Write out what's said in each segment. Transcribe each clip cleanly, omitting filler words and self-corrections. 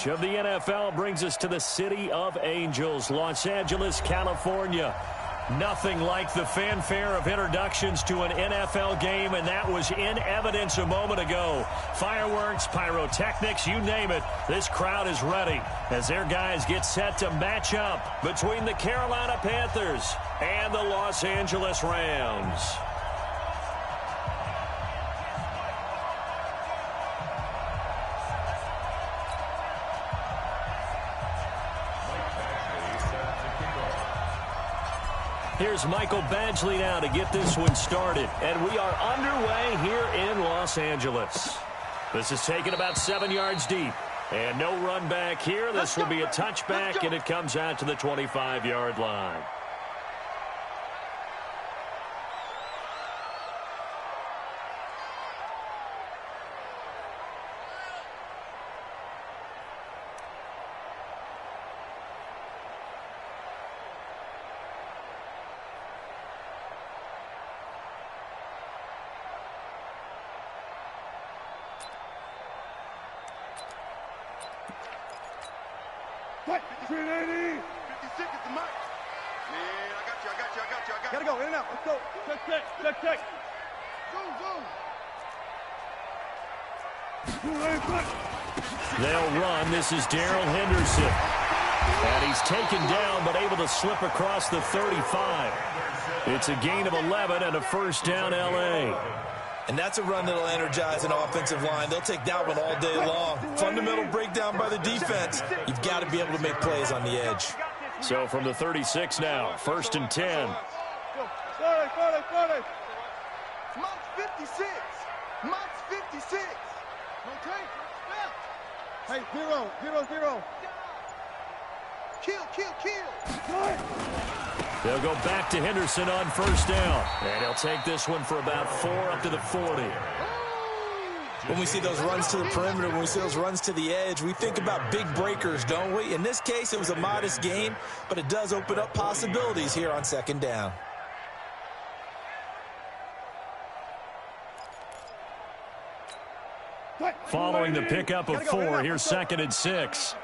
pitch of the NFL brings us to the City of Angels, Los Angeles, California. Nothing like the fanfare of introductions to an NFL game, and that was in evidence a moment ago. Fireworks, pyrotechnics, you name it, this crowd is ready as their guys get set to match up between the Carolina Panthers and the Los Angeles Rams. Here's Michael Badgley now to get this one started. And we are underway here in Los Angeles. This is taken about 7 yards deep. And no run back here. This will be a touchback, and it comes out to the 25-yard line. What? 380! 56 is the mark. Yeah, I got you. Gotta go, in and out. Let's go. Check. Zoom. They'll run. This is Darrell Henderson. And he's taken down, but able to slip across the 35. It's a gain of 11 and a first down, L.A. And that's a run that'll energize an offensive line. They'll take that one all day long. Fundamental breakdown by the defense. You've got to be able to make plays on the edge. So from the 36 now, first and 10. Month 56. Okay. Hey, 0. Kill. They'll go back to Henderson on first down. And he'll take this one for about 4 up to the 40. When we see those runs to the perimeter, when we see those runs to the edge, we think about big breakers, don't we? In this case, it was a modest gain, but it does open up possibilities here on second down. Following the pickup of 4, here's second and 6.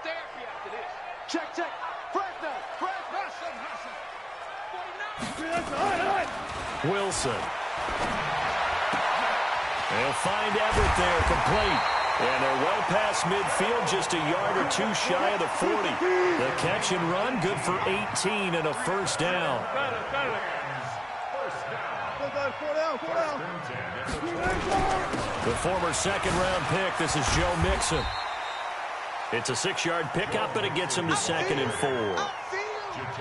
Check. Wilson. They'll find Everett there, complete. And they're well past midfield, just a yard or two shy of the 40. The catch and run, good for 18 and a first down. The former second-round pick, this is Joe Mixon. It's a 6-yard pickup, and it gets him to second and 4.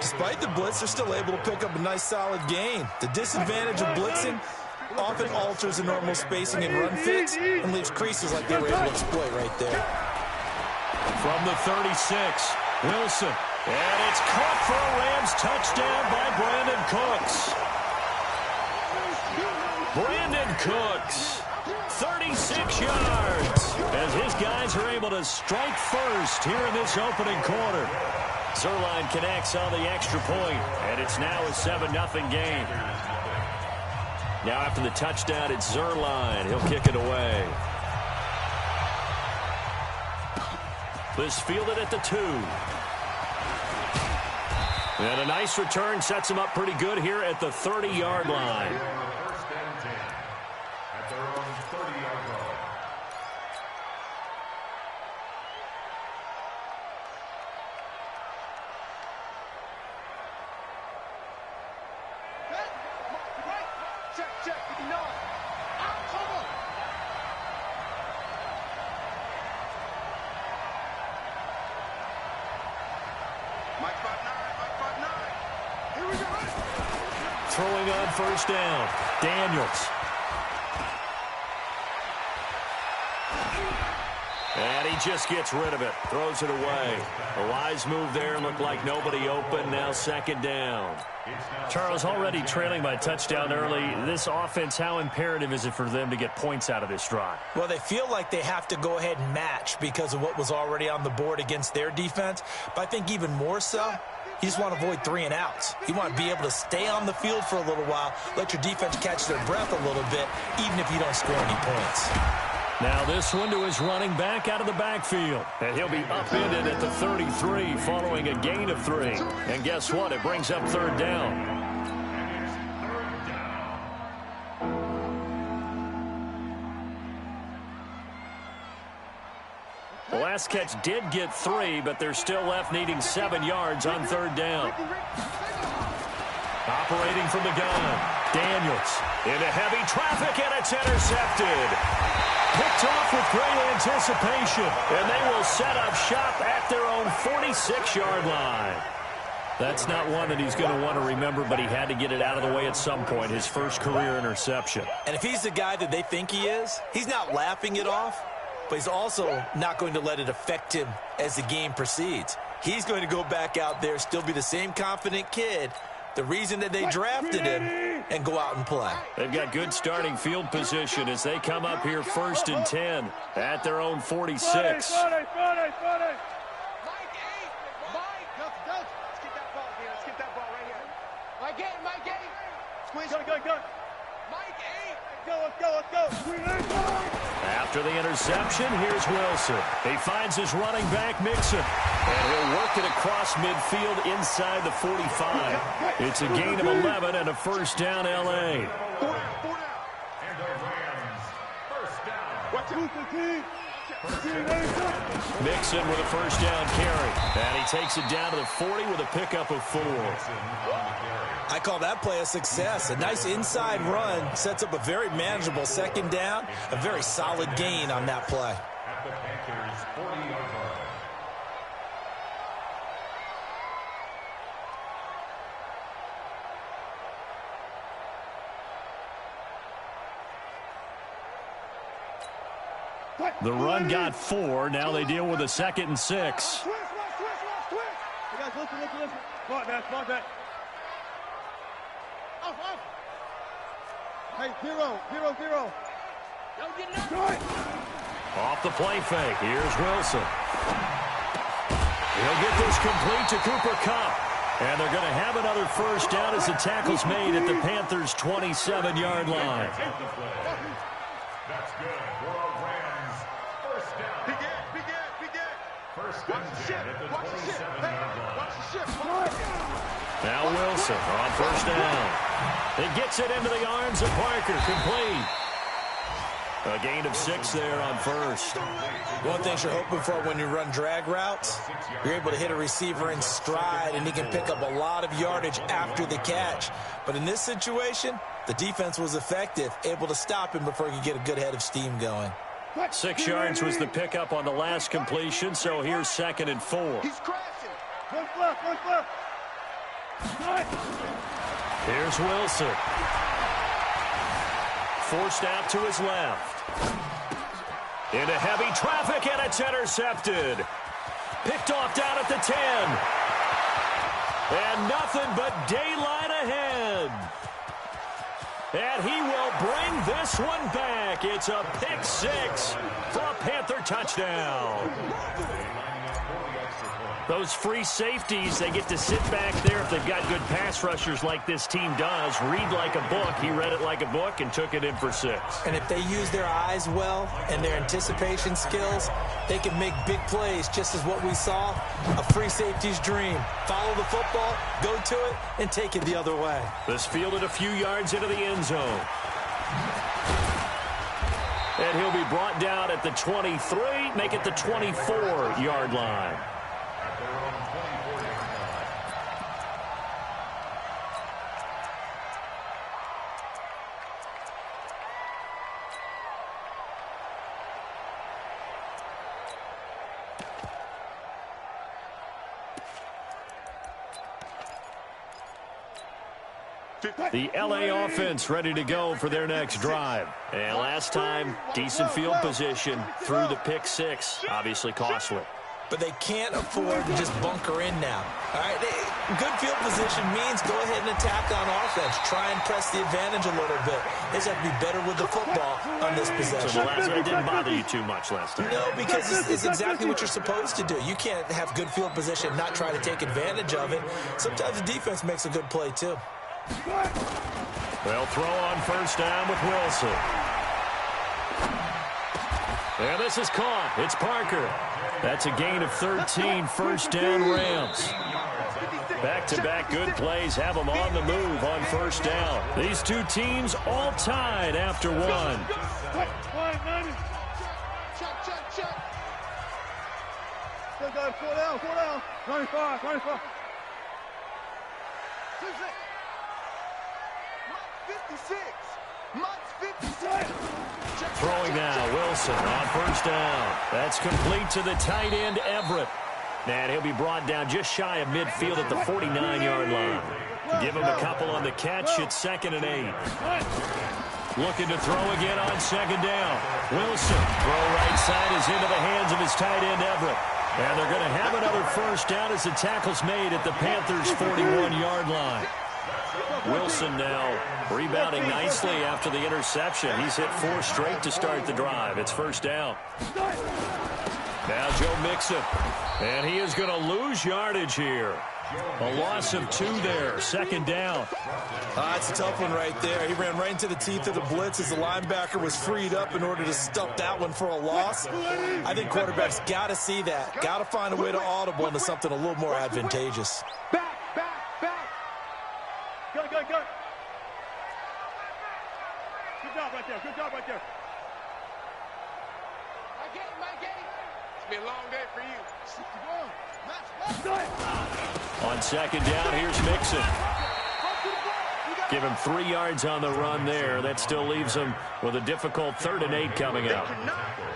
Despite the blitz, they're still able to pick up a nice, solid gain. The disadvantage of blitzing often alters the normal spacing and run fits and leaves creases like they were able to exploit right there. From the 36, Wilson. And it's caught for a Rams touchdown by Brandon Cooks. Brandon Cooks, 36 yards, as his guys are able to strike first here in this opening quarter. Zuerlein connects on the extra point, and it's now a 7-0 game. Now after the touchdown, it's Zuerlein. He'll kick it away. This fielded at the 2. And a nice return sets him up pretty good here at the 30-yard line. Throwing on first down, Daniels. And he just gets rid of it, throws it away. A wise move there, looked like nobody open, now second down. Charles, already trailing by touchdown early. This offense, how imperative is it for them to get points out of this drive? Well, they feel like they have to go ahead and match because of what was already on the board against their defense. But I think even more so, you just want to avoid 3 and outs. You want to be able to stay on the field for a little while, let your defense catch their breath a little bit, even if you don't score any points. Now this one to his running back out of the backfield. And he'll be upended at the 33 following a gain of 3. And guess what? It brings up 3rd down. The last catch did get 3, but they're still left needing 7 yards on 3rd down. Operating from the gun, Daniels into heavy traffic, and it's intercepted. Picked off with great anticipation, and they will set up shop at their own 46-yard line. That's not one that he's going to want to remember, but he had to get it out of the way at some point, his first career interception. And if he's the guy that they think he is, he's not laughing it off, but he's also not going to let it affect him as the game proceeds. He's going to go back out there, still be the same confident kid, the reason that they drafted him, and go out and play. They've got good starting field position as they come up here 1st and 10 at their own 46. Mike, 8. Mike, let's get that ball here. Let's get that ball right here. Mike, 8. Squeeze. Go. Mike, 8. Let's go. After the interception, here's Wilson. He finds his running back, Mixon. And he'll work it across midfield inside the 45. It's a gain of 11 and a 1st down, L.A. 4 down. And the Rams, 1st down. Mixon with a 1st down carry. And he takes it down to the 40 with a pickup of 4. I call that play a success. A nice inside run sets up a very manageable 2nd down. A very solid gain on that play. At the Panthers' 40-yard line. The run got 4. Now they deal with a 2nd and 6. Twist. You guys, listen. Smart that. Off. Hey, 0. Don't get nervous. Off the play fake. Here's Wilson. He'll get this complete to Cooper Kupp. And they're going to have another 1st down as the tackle's made at the Panthers' 27-yard line. That's good for our Rams. 1st down. Be good. 1st and 10 at the 27-yard line. Watch the shift. Now Wilson on 1st down. He gets it into the arms of Parker. Complete. A gain of 6 there on 1st. One thing you're hoping for when you run drag routes, you're able to hit a receiver in stride, and he can pick up a lot of yardage after the catch. But in this situation, the defense was effective, able to stop him before he could get a good head of steam going. 6 yards was the pickup on the last completion, so here's 2nd and 4. He's crashing. One flip. Here's Wilson. Forced out to his left. Into heavy traffic, and it's intercepted. Picked off down at the 10. And nothing but daylight ahead. And he will bring this one back. It's a pick 6 for a Panther touchdown. Those free safeties, they get to sit back there if they've got good pass rushers like this team does. Read like a book. He read it like a book and took it in for 6. And if they use their eyes well and their anticipation skills, they can make big plays, just as what we saw, a free safety's dream. Follow the football, go to it, and take it the other way. This fielded a few yards into the end zone. And he'll be brought down at the 23, make it the 24-yard line. The L.A. offense ready to go for their next drive. And last time, decent field position through the pick 6. Obviously costly. But they can't afford to just bunker in now. All right, good field position means go ahead and attack on offense. Try and press the advantage a little bit. They just have to be better with the football on this possession. So the last one didn't bother you too much last time. No, because it's exactly what you're supposed to do. You can't have good field position, not try to take advantage of it. Sometimes the defense makes a good play, too. They'll throw on 1st down with Wilson. And this is caught. It's Parker. That's a gain of 13, first down Rams. Back-to-back good plays have them on the move on first down. These two teams all tied after one. Four down. 95. 56. Throwing now, Wilson on first down. That's complete to the tight end, Everett. And he'll be brought down just shy of midfield at the 49-yard line. Give him a couple on the catch. It's 2nd and 8. Looking to throw again on 2nd down. Wilson, throw right side is into the hands of his tight end, Everett. And they're going to have another first down as the tackle's made at the Panthers' 41-yard line. Wilson now rebounding nicely after the interception. He's hit 4 straight to start the drive. It's first down. Now Joe Mixon. And he is going to lose yardage here. A loss of 2 there. 2nd down. It's a tough one right there. He ran right into the teeth of the blitz as the linebacker was freed up in order to stuff that one for a loss. I think quarterbacks got to see that. Got to find a way to audible into something a little more advantageous. Back. Go. Good job right there. My game. It's been a long day for you. On 2nd down, here's Mixon. Give him 3 yards on the run there. That still leaves him with a difficult 3rd and 8 coming up.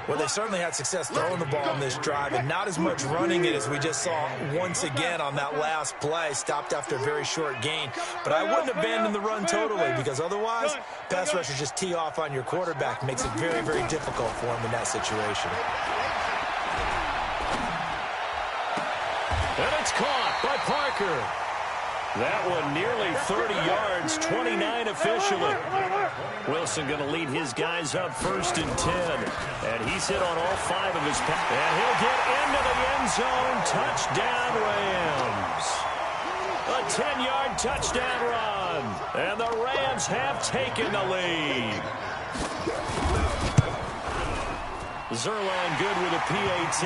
Well, they certainly had success throwing the ball in this drive, and not as much running it as we just saw once again on that last play. Stopped after a very short gain. But I wouldn't abandon the run totally, because otherwise, pass rushers just tee off on your quarterback. Makes it very, very difficult for him in that situation. And it's caught by Parker. That one nearly 30 yards, 29 officially. Wilson going to lead his guys up 1st and 10. And he's hit on all 5 of his passes. And he'll get into the end zone. Touchdown, Rams. A 10-yard touchdown run. And the Rams have taken the lead. Zerline good with a PAT.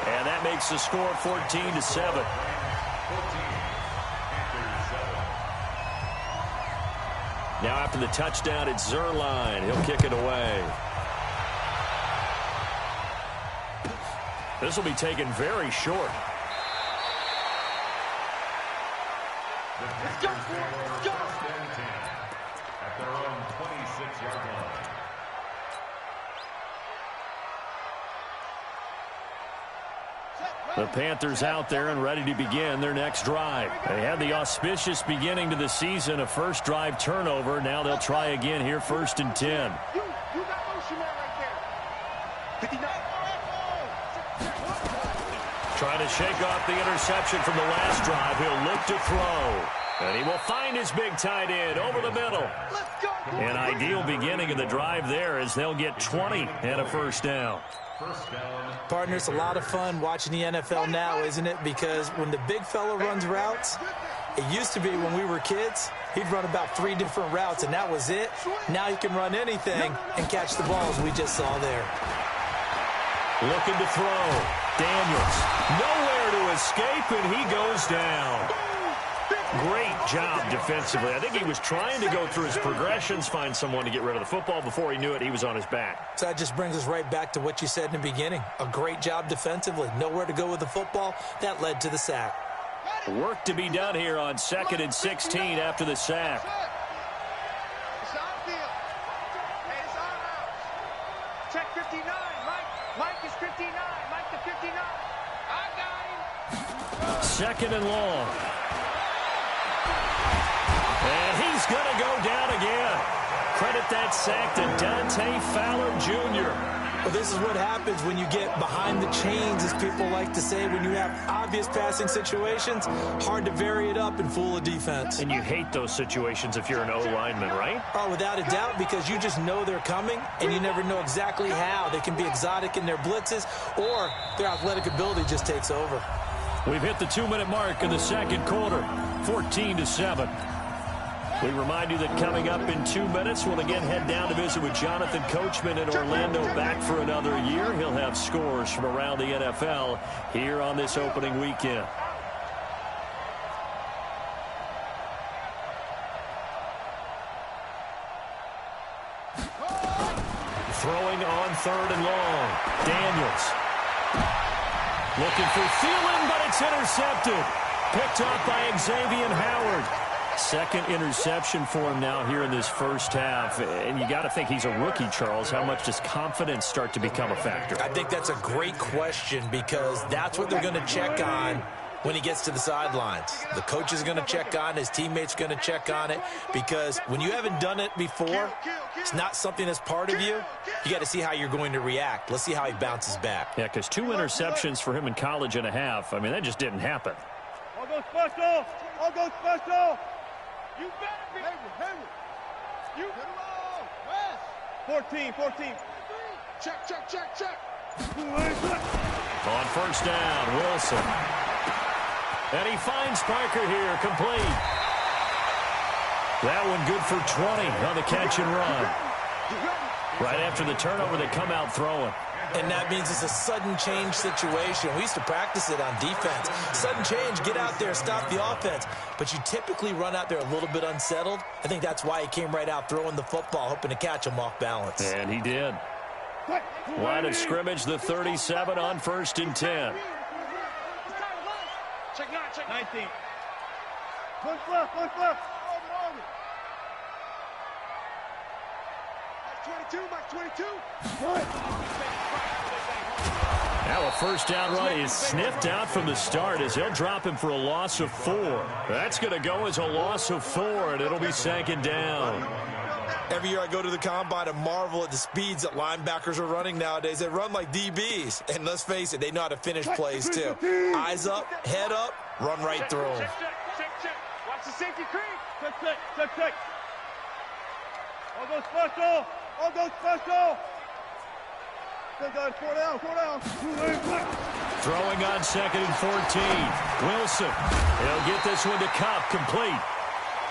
And that makes the score 14-7. Now after the touchdown, it's Zerline. He'll kick it away. This will be taken very short. Let's go. At their own 26-yard line. The Panthers out there and ready to begin their next drive. They had the auspicious beginning to the season, a first drive turnover. Now they'll try again here, 1st and 10. You got motion man right there. 59. Trying to shake off the interception from the last drive. He'll look to throw. And he will find his big tight end over the middle. Let's go. An ideal beginning of the drive there as they'll get 20 and a first down. Partner, it's a lot of fun watching the NFL now, isn't it? Because when the big fella runs routes, it used to be when we were kids, he'd run about 3 different routes, and that was it. Now he can run anything and catch the balls we just saw there. Looking to throw. Daniels. Nowhere to escape, and he goes down. Great job defensively. I think he was trying to go through his progressions, find someone to get rid of the football. Before he knew it, he was on his back. So that just brings us right back to what you said in the beginning. A great job defensively. Nowhere to go with the football. That led to the sack. Work to be done here on 2nd and 16 after the sack. It's on field. Hey, it's on out. Check 59. Mike is 59. Mike to 59. I got him. 2nd and long. And he's going to go down again. Credit that sack to Dante Fowler Jr. Well, this is what happens when you get behind the chains, as people like to say. When you have obvious passing situations, hard to vary it up and fool a defense. And you hate those situations if you're an O-lineman, right? Oh, without a doubt, because you just know they're coming, and you never know exactly how. They can be exotic in their blitzes, or their athletic ability just takes over. We've hit the 2-minute mark in the second quarter, 14-7. We remind you that coming up in 2 minutes, we'll again head down to visit with Jonathan Coachman in Orlando, back for another year. He'll have scores from around the NFL here on this opening weekend. Throwing on 3rd and long. Daniels. Looking for Thielen, but it's intercepted. Picked up by Xavier Howard. Second interception for him now here in this first half. And you got to think he's a rookie, Charles. How much does confidence start to become a factor? I think that's a great question because that's what they're going to check on when he gets to the sidelines. The coach is going to check on, his teammates going to check on it, because when you haven't done it before, it's not something that's part of you. You got to see how you're going to react. Let's see how he bounces back. Yeah, because 2 interceptions for him in college and a half. I mean, that just didn't happen. I'll go special. I'll go special. You better be. Hayward. You. 14. Check. On first down, Wilson. And he finds Parker here, complete. That one good for 20 on the catch and run. Right after the turnover, they come out throwing. And that means it's a sudden change situation. We used to practice it on defense. Sudden change, get out there, stop the offense. But you typically run out there a little bit unsettled. I think that's why he came right out throwing the football, hoping to catch him off balance. And he did. Line of scrimmage, the 37 on 1st and 10. Check 19. Look left. 22. Now a first down run is sniffed out from the start as they'll drop him for a loss of 4. That's going to go as a loss of 4, and it'll be 2nd down. Every year I go to the combine and marvel at the speeds that linebackers are running nowadays. They run like DBs. And let's face it, they know how to finish plays too. Eyes up, head up, run right through them. Check. Watch the safety creep. Check. I'll go special. Good guys, 4 down. Throwing on 2nd and 14. Wilson. He'll get this one to Cup, complete.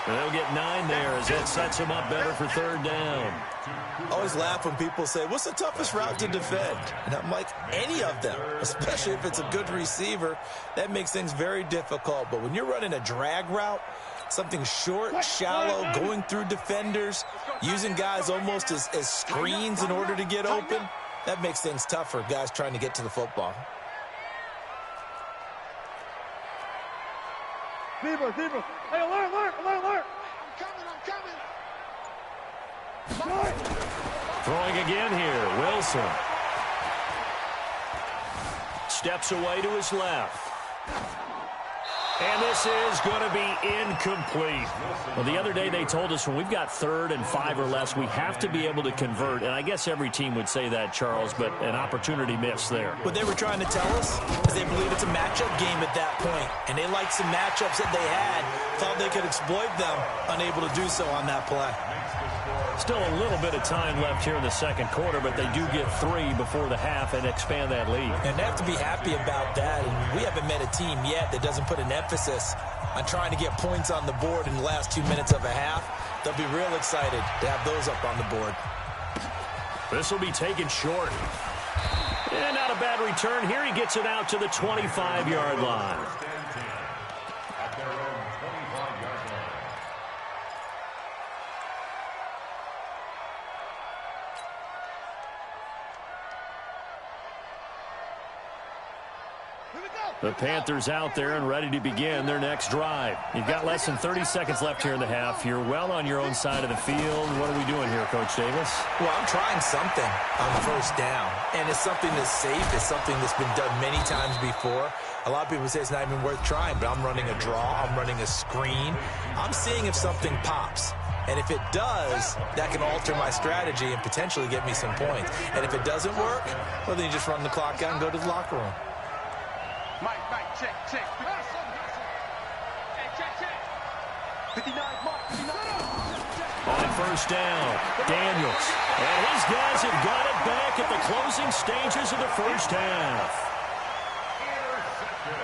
And they'll get 9 there as that sets him up better for 3rd down. I always laugh when people say, what's the toughest route to defend? And I'm like, any of them, especially if it's a good receiver. That makes things very difficult. But when you're running a drag route, something short, shallow, going through defenders, using guys almost as screens in order to get open, that makes things tough for guys trying to get to the football. Zebra. Hey, alert. I'm coming. Throwing again here, Wilson. Steps away to his left. And this is going to be incomplete. Well, the other day they told us when we've got 3rd and 5 or less, we have to be able to convert. And I guess every team would say that, Charles, but an opportunity missed there. What they were trying to tell us is they believe it's a matchup game at that point. And they liked some matchups that they had, thought they could exploit them, unable to do so on that play. Still a little bit of time left here in the 2nd quarter, but they do get 3 before the half and expand that lead. And they have to be happy about that. And we haven't met a team yet that doesn't put an emphasis on trying to get points on the board in the last 2 minutes of a half. They'll be real excited to have those up on the board. This will be taken short. And not a bad return. Here he gets it out to the 25-yard line. At their own 25-yard line. The Panthers out there and ready to begin their next drive. You've got less than 30 seconds left here in the half. You're well on your own side of the field. What are we doing here, Coach Davis? Well, I'm trying something on first down. And it's something that's safe. It's something that's been done many times before. A lot of people say it's not even worth trying, but I'm running a draw. I'm running a screen. I'm seeing if something pops. And if it does, that can alter my strategy and potentially get me some points. And if it doesn't work, well, then you just run the clock out and go to the locker room. Mike, check. Hey, check. 59, Mark, 59. On first down, Daniels. And his guys have got it back at the closing stages of the first half. Intercepted.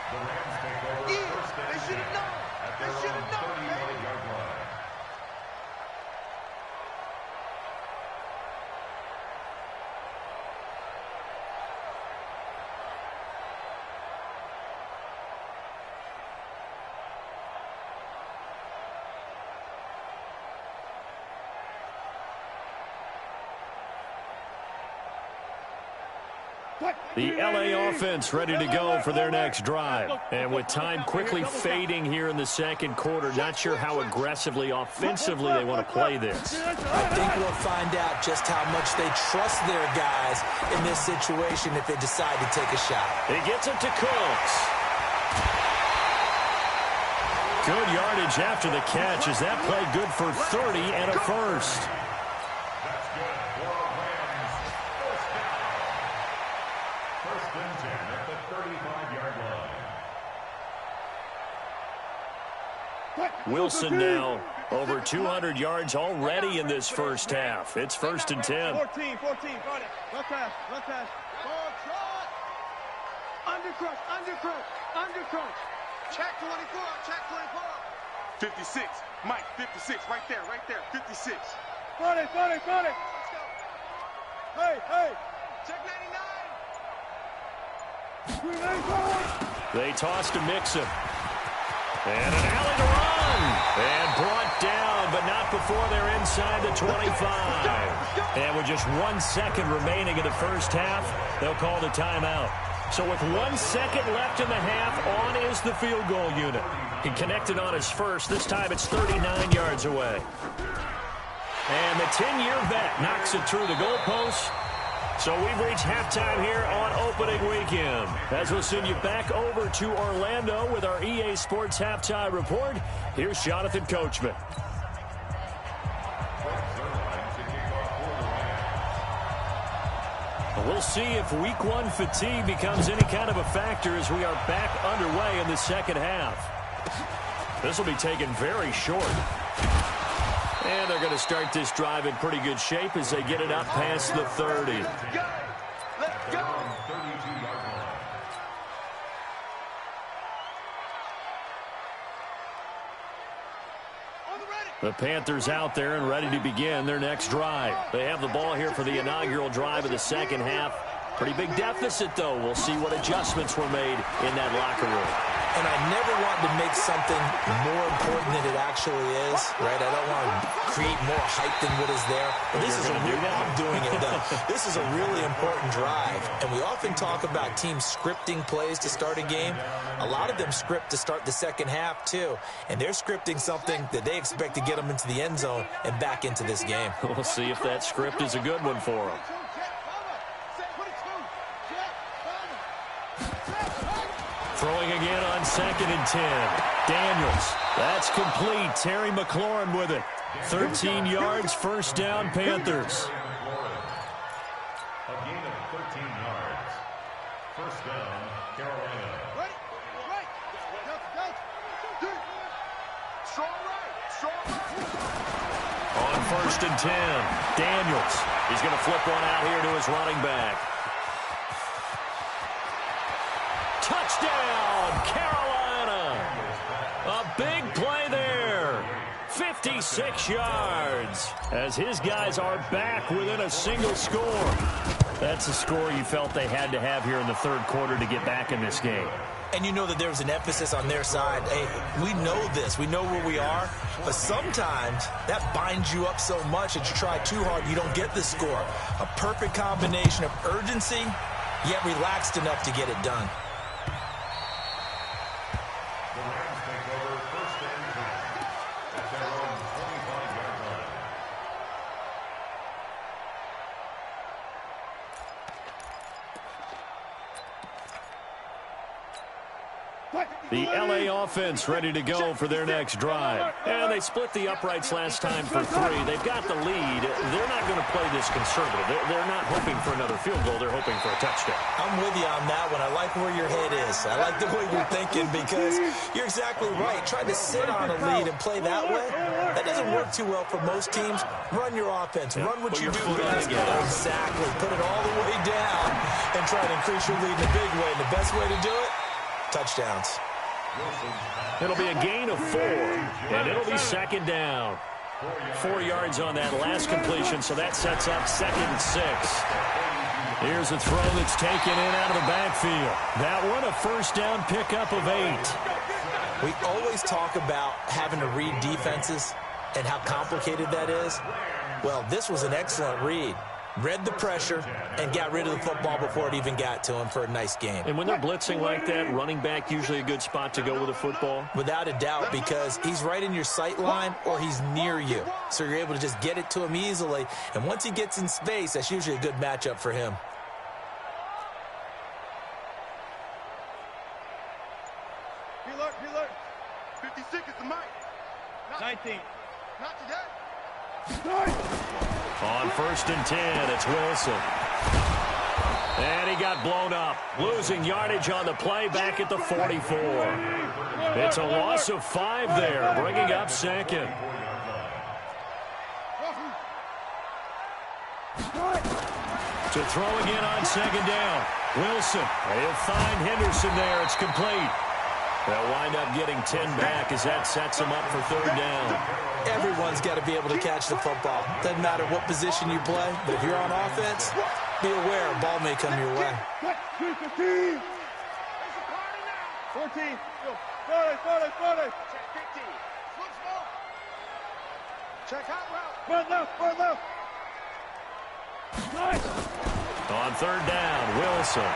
The Rams take over first down at their own 30-yard The LA offense ready to go for their next drive. And with time quickly fading here in the second quarter, not sure how aggressively, offensively they want to play this. I think we'll find out just how much they trust their guys in this situation if they decide to take a shot. He gets it to Cooks. Good yardage after the catch. Is that play good for 30 and a first? Wilson now over 200 yards already in this first half. It's 1st and 10. 14, got it. Run pass. Ball shot. Undercrush. Check 24. 56. Mike, 56. Right there. 56. Got it. Let's go. Hey. Check 99. They toss to Mixon. And an alley to run. And brought down, but not before they're inside the 25. And with just 1 second remaining in the first half, they'll call the timeout. So with 1 second left in the half, on is the field goal unit. He connected on his first. This time it's 39 yards away. And the 10-year vet knocks it through the goalpost. So we've reached halftime here on opening weekend. As we'll send you back over to Orlando with our EA Sports Halftime Report, here's Jonathan Coachman. We'll see if week 1 fatigue becomes any kind of a factor as we are back underway in the second half. This will be taken very short. And they're going to start this drive in pretty good shape as they get it up past the 30. Let's go. The Panthers out there and ready to begin their next drive. They have the ball here for the inaugural drive of the second half. Pretty big deficit, though. We'll see what adjustments were made in that locker room. And I never want to make something more important than it actually is, right? I don't want to create more hype than what is there. But this is a real, I'm doing it, though. This is a really important drive. And we often talk about teams scripting plays to start a game. A lot of them script to start the second half, too. And they're scripting something that they expect to get them into the end zone and back into this game. We'll see if that script is a good one for them. Throwing again on 2nd and 10. Daniels. That's complete. Terry McLaurin with it. 13 yards, first down, Panthers. A gain of 13 yards. First down, Carolina. Right. On 1st and 10. Daniels. He's going to flip one out here to his running back. Touchdown, Carolina. A big play there. 56 yards as his guys are back within a single score. That's a score you felt they had to have here in the third quarter to get back in this game. And you know that there was an emphasis on their side. Hey, we know this. We know where we are. But sometimes that binds you up so much that you try too hard, you don't get the score. A perfect combination of urgency, yet relaxed enough to get it done. The LA offense ready to go for their next drive. And they split the uprights last time for 3. They've got the lead. They're not going to play this conservative. They're not hoping for another field goal. They're hoping for a touchdown. I'm with you on that one. I like where your head is. I like the way you're thinking because you're exactly right. Trying to sit on a lead and play that way, that doesn't work too well for most teams. Run your offense. Run what you do best. Exactly. Put it all the way down and try to increase your lead in a big way. And the best way to do it, touchdowns. It'll be a gain of 4, and it'll be 2nd down. 4 yards on that last completion, so that sets up 2nd and 6. Here's a throw that's taken in out of the backfield. That one, a first down pickup of 8. We always talk about having to read defenses and how complicated that is. Well, this was an excellent read. read the pressure, and got rid of the football before it even got to him for a nice game. And when they're blitzing like that, running back usually a good spot to go with the football? Without a doubt, because he's right in your sight line or he's near you. So you're able to just get it to him easily. And once he gets in space, that's usually a good matchup for him. He alert. 56 is the mic. 19. Not today. On 1st and 10, it's Wilson. And he got blown up. Losing yardage on the play back at the 44. It's a loss of 5 there, bringing up 2nd. To throw again on 2nd down. Wilson. He'll find Henderson there. It's complete. They'll wind up getting 10 back as that sets them up for 3rd down. Everyone's got to be able to catch the football. Doesn't matter what position you play, but if you're on offense, be aware a ball may come your way. 14. 40. Check 15. Check out route. Front left. On 3rd down, Wilson.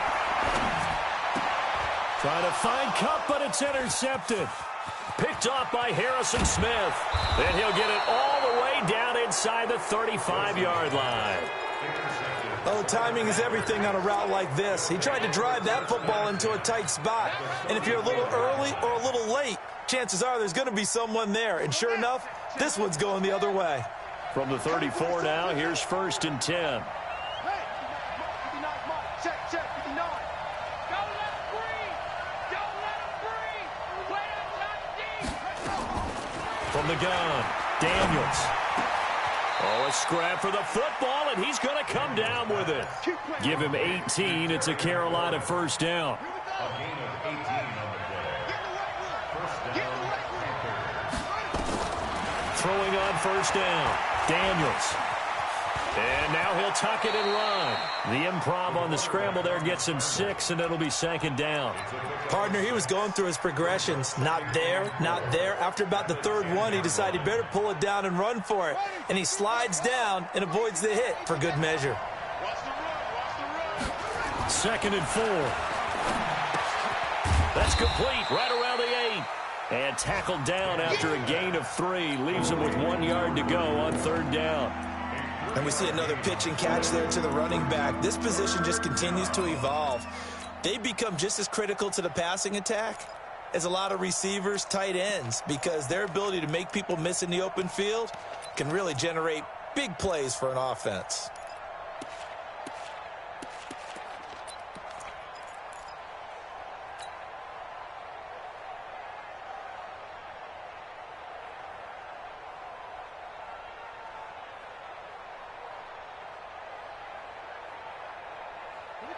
Trying to find Cup, but it's intercepted. Picked off by Harrison Smith. And he'll get it all the way down inside the 35-yard line. Oh, timing is everything on a route like this. He tried to drive that football into a tight spot. And if you're a little early or a little late, chances are there's going to be someone there. And sure enough, this one's going the other way. From the 34 now, here's 1st and 10. Check 59. Don't let him breathe. Don't let him breathe. Play outside deep. From the gun, Daniels. Oh, a scrap for the football, and he's going to come down with it. Give him 18. It's a Carolina 1st down. A gain of 18 on the play. First down. Throwing on 1st down, Daniels. And now he'll tuck it and run. The improv on the scramble there gets him 6, and it'll be 2nd down. Partner, he was going through his progressions. Not there, not there. After about the 3rd one, he decided he better pull it down and run for it. And he slides down and avoids the hit for good measure. Watch the run. 2nd and 4. That's complete right around the 8. And tackled down after a gain of 3. Leaves him with 1 yard to go on 3rd down. And we see another pitch and catch there to the running back. This position just continues to evolve. They become just as critical to the passing attack as a lot of receivers, tight ends, because their ability to make people miss in the open field can really generate big plays for an offense.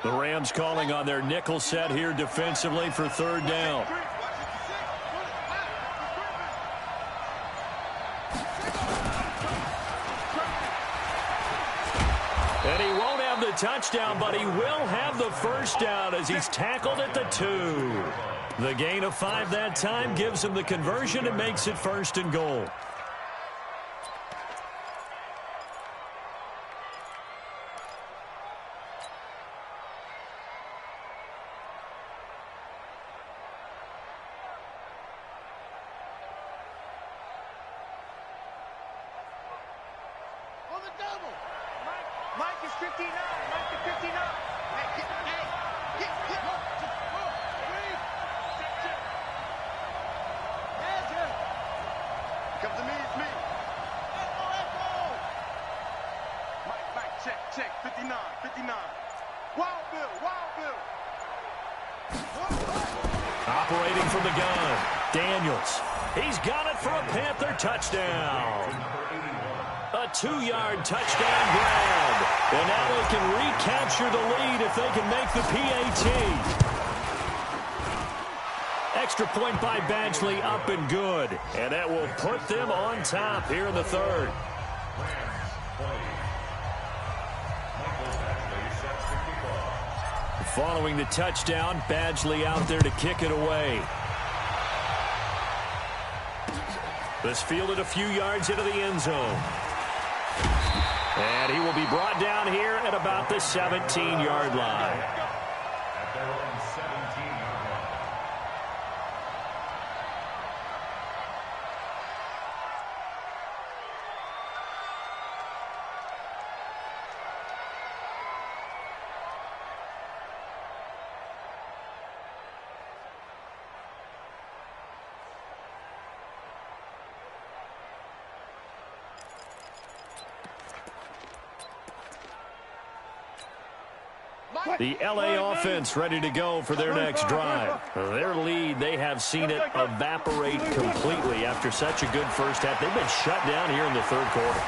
The Rams calling on their nickel set here defensively for 3rd down. And he won't have the touchdown, but he will have the 1st down as he's tackled at the 2. The gain of 5 that time gives him the conversion and makes it 1st and goal. Mike is 59. Mike is 59. Come to me, it's me. Mike, check. 59. Wild Bill. Operating from the gun, Daniels. He's got it for a Panther touchdown. A 2-yard touchdown grab. And now they can recapture the lead if they can make the PAT. Extra point by Badgley, up and good. And that will put them on top here in the 3rd. Following the touchdown, Badgley out there to kick it away. This fielded a few yards into the end zone. And he will be brought down here at about the 17-yard line. At their own 17-yard line. The LA offense ready to go for their next drive. Their lead, they have seen it evaporate completely after such a good first half. They've been shut down here in the third quarter.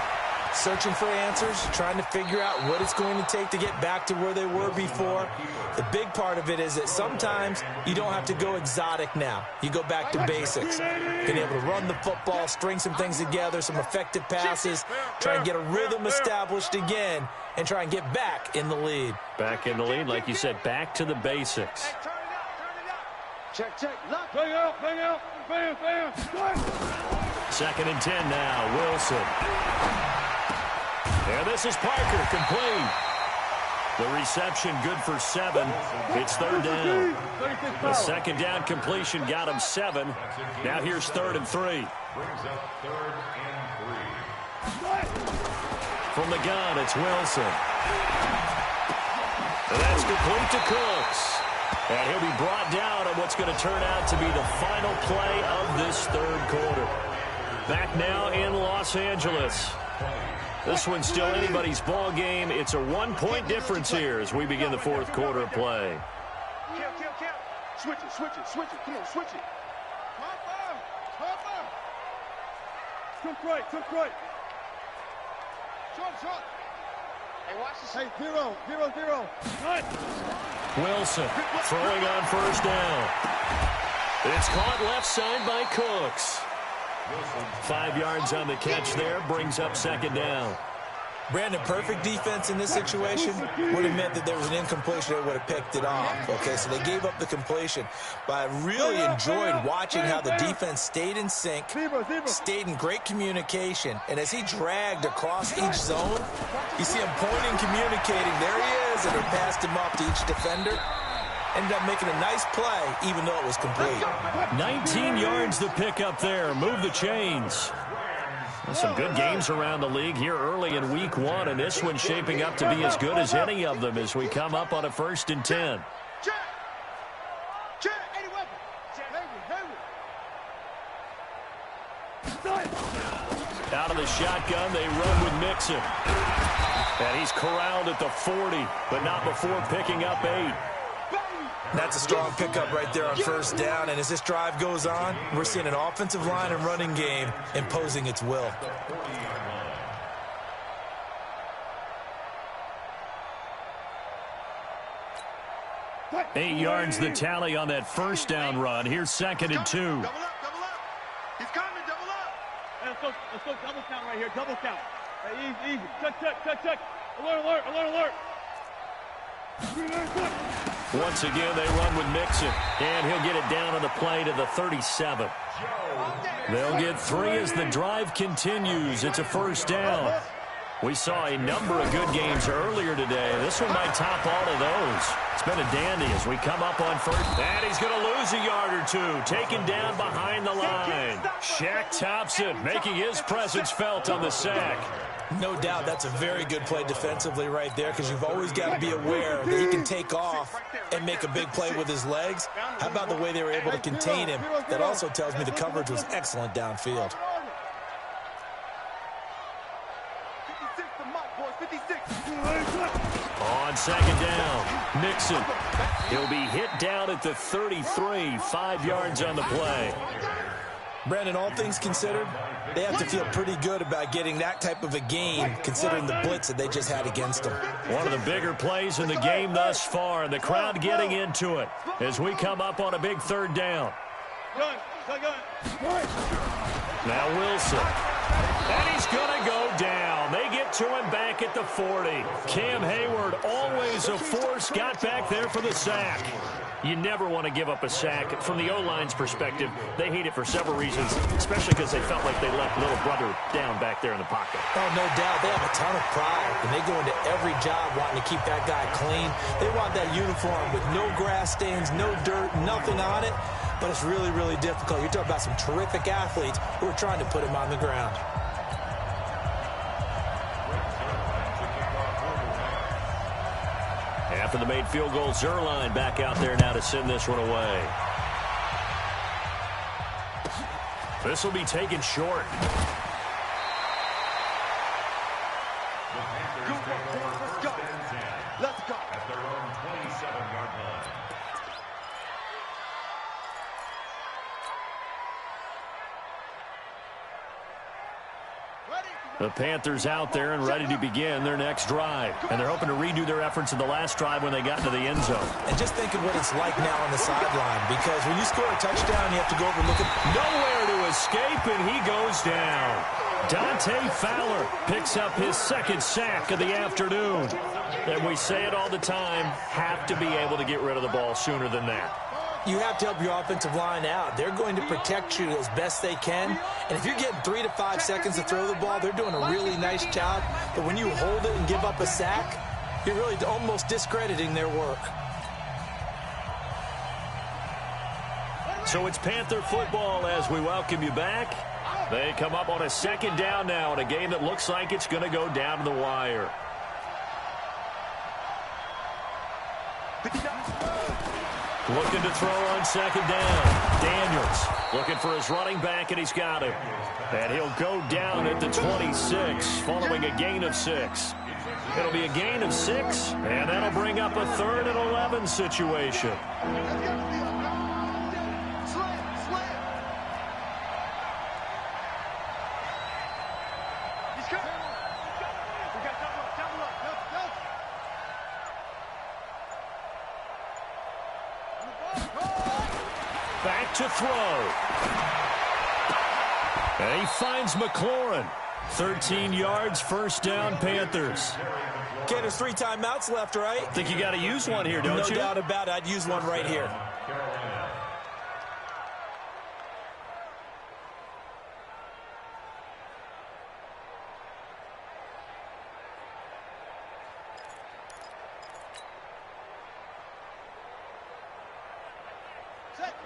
Searching for answers, trying to figure out what it's going to take to get back to where they were before. The big part of it is that sometimes you don't have to go exotic now. You go back to basics. Being able to run the football, string some things together, some effective passes, try and get a rhythm established again, and try and get back in the lead. Back in the lead, like you said, back to the basics. Hey, turn it up. Check, check. Look. Bang out, bang out. Bam, bam. 2nd and 10 now, Wilson. And this is Parker, complete. The reception good for 7. It's 3rd down. The 2nd down completion got him 7. Now here's 3rd and 3. Brings up 3rd and 3. From the gun, it's Wilson. And that's complete to Cooks. And he'll be brought down on what's going to turn out to be the final play of this 3rd quarter. Back now in Los Angeles. This one's still anybody's ball game. It's a 1-point difference here as we begin the 4th quarter of play. Kill. Switch it. Come on, switch it. Hop on. Took right. Shot. Hey, watch this. Hey, 0. Right. Wilson throwing on 1st down. It's caught left side by Cooks. 5 yards on the catch there, brings up 2nd down. Brandon, perfect defense in this situation would have meant that there was an incompletion that would have picked it off. Okay, so they gave up the completion. But I really enjoyed watching how the defense stayed in sync, stayed in great communication. And as he dragged across each zone, you see him pointing, communicating. There he is, and he passed him off to each defender. Ended up making a nice play, even though it was complete. 19 yards to pick up there. Move the chains. Some good games around the league here early in week 1, and this one's shaping up to be as good as any of them as we come up on a 1st and 10. Check. 80 weapon. Heavy. Out of the shotgun, they run with Mixon. And he's corralled at the 40, but not before picking up 8. That's a strong pickup right there on 1st down. And as this drive goes on, we're seeing an offensive line and running game imposing its will. Eight yards the tally on that 1st down run. Here's 2nd and 2. Double up. He's coming, double up. Hey, let's go double count right here, double count. Hey, easy. Check. Alert. Once again, they run with Mixon, and he'll get it down on the play to the 37. They'll get 3 as the drive continues. It's a 1st down. We saw a number of good games earlier today. This one might top all of those. It's been a dandy as we come up on 1st. And he's going to lose a yard or 2. Taken down behind the line. Shaq Thompson making his presence felt on the sack. No doubt that's a very good play defensively right there, because you've always got to be aware that he can take off and make a big play with his legs. How about the way they were able to contain him? That also tells me the coverage was excellent downfield. 56 to Mike, boys, 56. On 2nd down, Mixon. He'll be hit down at the 33, 5 yards on the play. Brandon, all things considered, they have to feel pretty good about getting that type of a gain, considering the blitz that they just had against them. One of the bigger plays in the game thus far, and the crowd getting into it as we come up on a big 3rd down. Gun. Now Wilson. And he's going to go down. They get to him back at the 40. Cam Hayward, always a force, got back there for the sack. You never want to give up a sack. From the O-line's perspective, they hate it for several reasons, especially because they felt like they left little brother down back there in the pocket. Oh, no doubt. They have a ton of pride, and they go into every job wanting to keep that guy clean. They want that uniform with no grass stains, no dirt, nothing on it. But it's really, really difficult. You're talking about some terrific athletes who are trying to put him on the ground. After the made field goal, Zerline back out there now to send this one away. This will be taken short. Let's go. Let's go. At their own 27-yard line. The Panthers out there and ready to begin their next drive. And they're hoping to redo their efforts in the last drive when they got into the end zone. And just think of what it's like now on the sideline, because when you score a touchdown, you have to go over and look at... Nowhere to escape, and he goes down. Dante Fowler picks up his second sack of the afternoon. And we say it all the time, have to be able to get rid of the ball sooner than that. You have to help your offensive line out. They're going to protect you as best they can. And if you're getting 3 to 5 seconds to throw the ball, they're doing a really nice job. But when you hold it and give up a sack, you're really almost discrediting their work. So it's Panther football as we welcome you back. They come up on a second down now in a game that looks like it's going to go down to the wire. Looking to throw on second down. Daniels looking for his running back, and he's got him. And he'll go down at the 26 following a gain of 6. It'll be a gain of 6, and that'll bring up a 3rd and 11 situation. Back to throw. And he finds McLaurin. 13 yards, first down, Panthers. Okay, there's 3 timeouts left, right? Think you got to use one here, don't you? No doubt about it. I'd use one right here.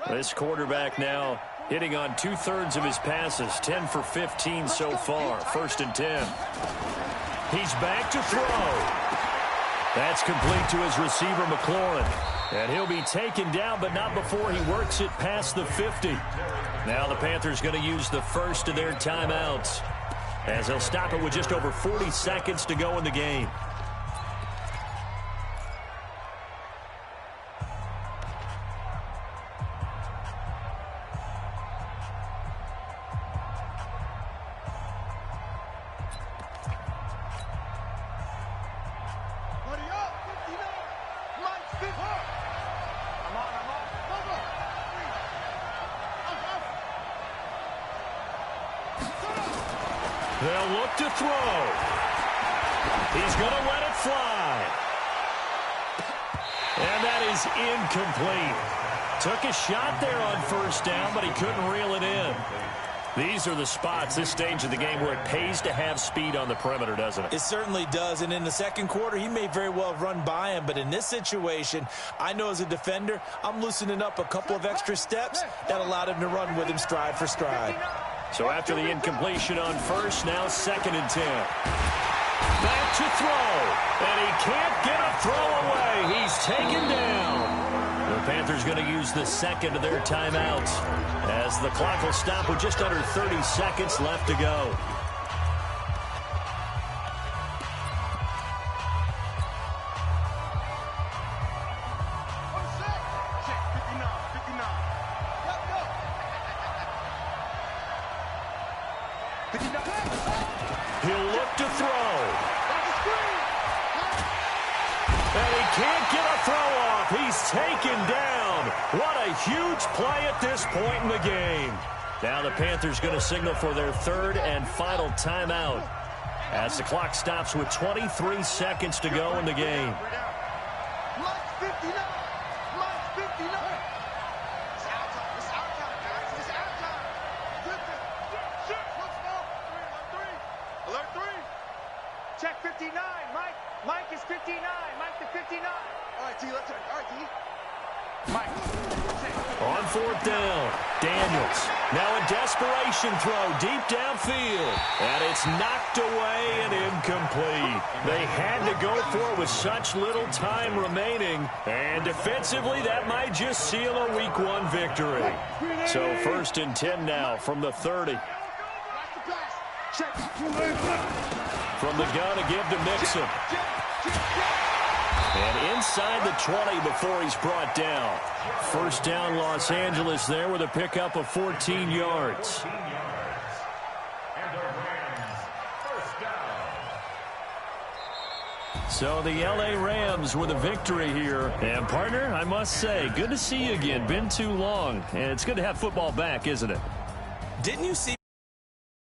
This quarterback now hitting on 2/3 of his passes, 10 for 15 so far, 1st and 10. He's back to throw. That's complete to his receiver, McLaurin. And he'll be taken down, but not before he works it past the 50. Now the Panthers going to use the first of their timeouts, as they'll stop it with just over 40 seconds to go in the game. They'll look to throw. He's going to let it fly. And that is incomplete. Took a shot there on first down, but he couldn't reel it in. These are the spots, this stage of the game, where it pays to have speed on the perimeter, doesn't it? It certainly does. And in the second quarter, he may very well have run by him. But in this situation, I know as a defender, I'm loosening up a couple of extra steps that allowed him to run with him stride for stride. So after the incompletion on first, now 2nd and 10. Back to throw. And he can't get a throw away. He's taken down. The Panthers going to use the second of their timeouts, as the clock will stop with just under 30 seconds left to go. He'll look to throw. And he can't get a throw off. He's taken down. What a huge play at this point in the game. Now the Panthers going to signal for their third and final timeout as the clock stops with 23 seconds to go in the game. Mike's 59. Mike's 59. It's out time. It's out time, guys. It's out time. Good thing. Shit. Let's go. 3-1-3. Alert 3. Check 59. Mike. Mike is 59. Mike to 59. All right, T. Let's turn. All right, T. Mike. On fourth down, Daniels. Now a desperation throw deep downfield. And it's knocked away and incomplete. They had to go for it with such little time remaining. And defensively, that might just seal a Week 1 victory. So 1st and 10 now from the 30. From the gun, a give to Mixon. And inside the 20 before he's brought down. First down, Los Angeles there with a pickup of 14 yards. And the Rams, first down. So the L.A. Rams with a victory here. And, partner, I must say, good to see you again. Been too long. And it's good to have football back, isn't it? Didn't you see